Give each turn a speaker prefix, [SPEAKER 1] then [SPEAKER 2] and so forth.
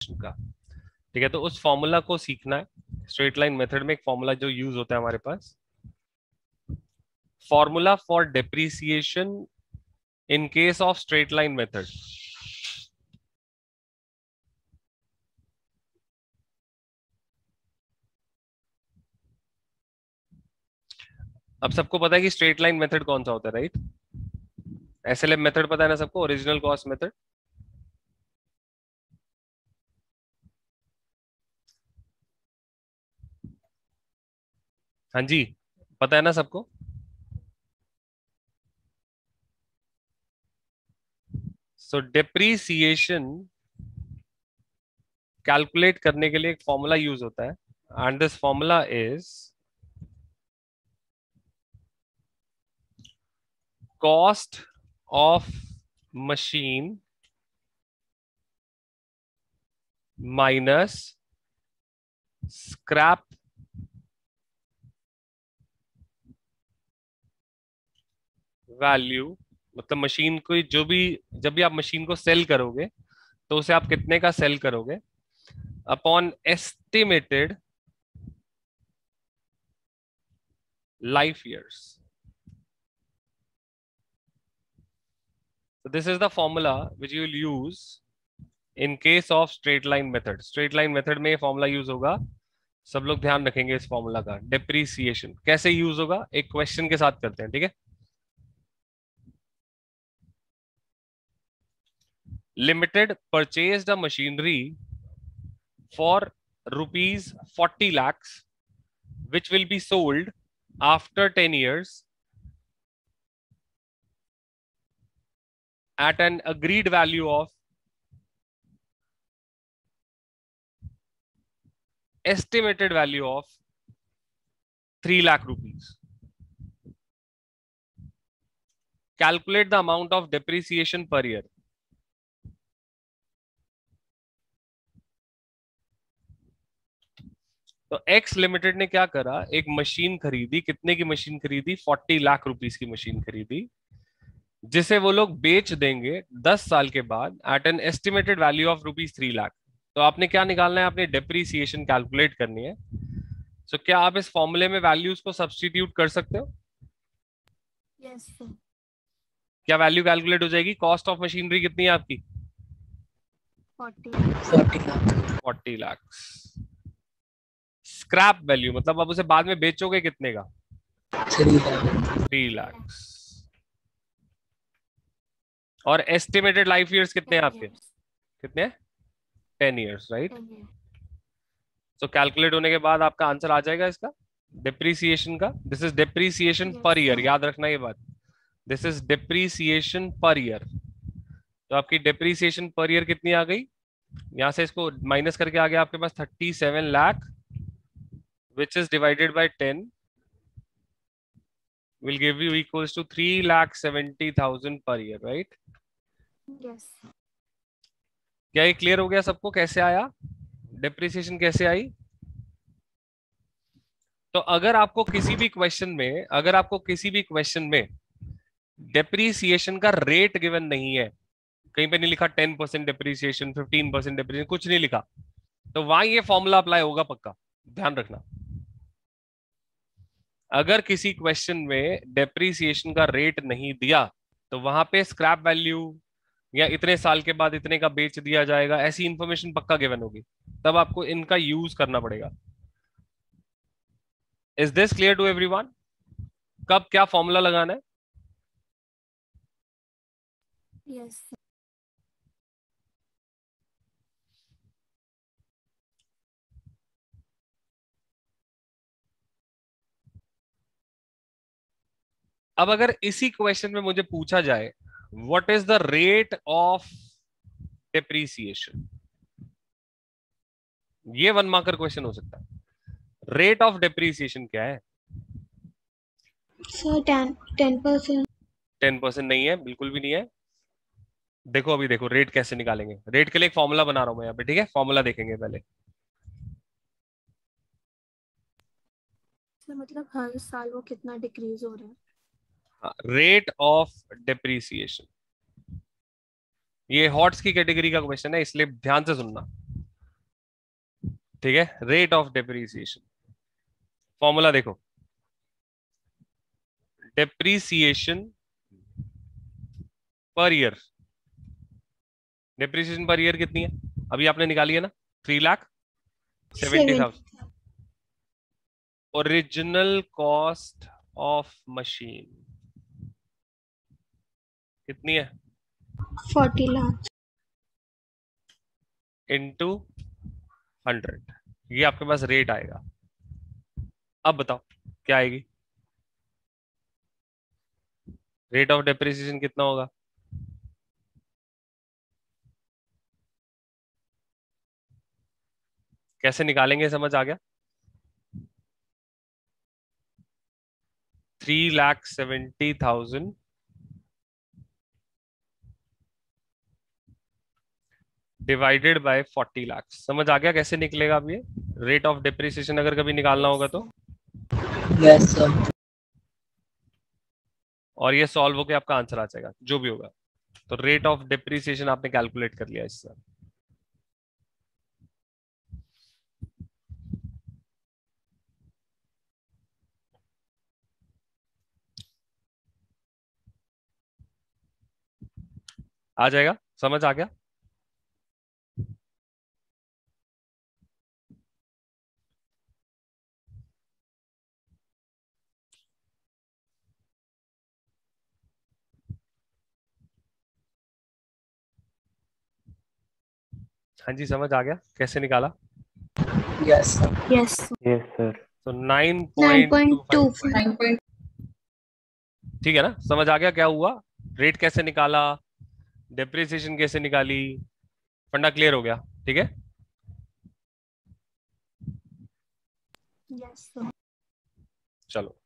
[SPEAKER 1] Depreciation का। ठीक है, तो उस फॉर्मूला को सीखना है। स्ट्रेट लाइन मेथड में एक फॉर्मूला जो यूज होता है हमारे पास, formula for depreciation in case of straight line method. अब सबको पता है कि स्ट्रेट लाइन मेथड कौन सा होता है, राइट? एसएलएम मेथड पता है ना सबको, ओरिजिनल कॉस्ट मेथड। हाँ जी, पता है ना सबको। सो डेप्रीसिएशन कैलकुलेट करने के लिए एक फॉर्मूला यूज होता है, and this formula is cost of machine minus scrap value. मतलब मशीन को जो भी, जब भी आप मशीन को सेल करोगे तो उसे आप कितने का सेल करोगे, upon estimated life years. So this is the formula which you will use in case of straight line method. Straight line method में ये फॉर्मूला यूज होगा, सब लोग ध्यान रखेंगे इस फॉर्मूला का। डेप्रीसिएशन कैसे यूज होगा, एक क्वेश्चन के साथ करते हैं, ठीक है। Limited purchased a machinery for ₹40 lakhs which will be sold after 10 years at an agreed value of estimated value of 3 lakh rupees. Calculate the amount of depreciation per year. तो x limited ने क्या करा, एक machine खरीदी। कितने की machine खरीदी? 40 lakh rupees की मशीन खरीदी, जिसे वो लोग बेच देंगे 10 साल के बाद at an estimated value of ₹3 lakh. तो आपने क्या निकालना है, आपने डेप्रीसिएशन कैलकुलेट करनी है। सो क्या आप इस फॉर्मूले में वैल्यूज को सब्स्टिट्यूट कर सकते हो?
[SPEAKER 2] Yes sir.
[SPEAKER 1] क्या वैल्यू कैलकुलेट हो जाएगी? कॉस्ट ऑफ मशीनरी कितनी है आपकी? 40 लाख। स्क्रैप वैल्यू मतलब आप उसे बाद में बेचोगे कितने का? 3 लाख। और एस्टिमेटेड लाइफ ईयर्स कितने हैं आपके? कितने हैं? 10 ईयर्स, राइट? तो कैलकुलेट होने के बाद आपका आंसर आ जाएगा इसका, डेप्रीसिएशन का। This is depreciation per year, याद रखना ये बात। This is depreciation per year. तो आपकी डेप्रीसिएशन पर ईयर कितनी आ गई? यहां से इसको माइनस करके आ गया आपके पास 37 lakh, which is divided by 10 will give you equals to 3,70,000 per year, right?
[SPEAKER 2] Yes.
[SPEAKER 1] क्या ये क्लियर हो गया सबको कैसे आया, डेप्रिसिएशन कैसे आई? तो अगर आपको किसी भी क्वेश्चन में डेप्रिसिएशन का रेट गिवन नहीं है, कहीं पे नहीं लिखा 10% डेप्रिसिएशन, 15% डेप्रिसिएशन, कुछ नहीं लिखा, तो वहां ये फॉर्मूला अप्लाई होगा पक्का, ध्यान रखना। अगर किसी क्वेश्चन में डेप्रिसिएशन का रेट नहीं दिया तो वहां पे स्क्रैप वैल्यू या इतने साल के बाद इतने का बेच दिया जाएगा, ऐसी इंफॉर्मेशन पक्का गिवन होगी, तब आपको इनका यूज करना पड़ेगा। Is this clear to everyone? कब क्या फॉर्मूला लगाना है?
[SPEAKER 2] यस।
[SPEAKER 1] अब अगर इसी क्वेश्चन में मुझे पूछा जाए what is the rate of depreciation, ये 1 मार्कर क्वेश्चन हो सकता है। रेट ऑफ डेप्रीसिएशन क्या है?
[SPEAKER 2] सर 10%।
[SPEAKER 1] 10% नहीं है, बिल्कुल भी नहीं है। देखो अभी देखो रेट कैसे निकालेंगे। रेट के लिए एक फॉर्मूला बना रहा हूं मैं यहाँ पे, ठीक है? फॉर्मूला देखेंगे पहले।
[SPEAKER 2] मतलब हर साल वो कितना डिक्रीज हो रहा है?
[SPEAKER 1] रेट ऑफ डेप्रीसिएशन, ये हॉट्स की कैटेगरी का क्वेश्चन है, इसलिए ध्यान से सुनना। ठीक है, रेट ऑफ डेप्रीसिएशन फॉर्मूला देखो, depreciation per year, depreciation per year कितनी है अभी आपने निकाली है ना, 3,70,000। ओरिजिनल कॉस्ट ऑफ मशीन कितनी है,
[SPEAKER 2] 40 लाख
[SPEAKER 1] इंटू 100, ये आपके पास रेट आएगा। अब बताओ क्या आएगी, रेट ऑफ डेप्रिसिएशन कितना होगा, कैसे निकालेंगे, समझ आ गया? 3,70,000 डिवाइडेड बाय 40 लाख, समझ आ गया कैसे निकलेगा अब ये रेट ऑफ डेप्रिसिएशन अगर कभी निकालना होगा तो?
[SPEAKER 3] Yes sir.
[SPEAKER 1] और ये सॉल्व होके आपका आंसर आ जाएगा जो भी होगा। तो रेट ऑफ डेप्रिसिएशन आपने कैलकुलेट कर लिया इससे। आ जाएगा, समझ आ गया? हाँ जी, समझ आ गया कैसे निकाला?
[SPEAKER 3] Yes sir.
[SPEAKER 2] Yes
[SPEAKER 4] yes sir.
[SPEAKER 1] तो 9.25,
[SPEAKER 2] 9.25
[SPEAKER 1] ठीक है ना? समझ आ गया क्या हुआ, रेट कैसे निकाला, डेप्रिसिएशन कैसे निकाली, फंडा क्लियर हो गया? ठीक है,
[SPEAKER 2] यस सर।
[SPEAKER 1] चलो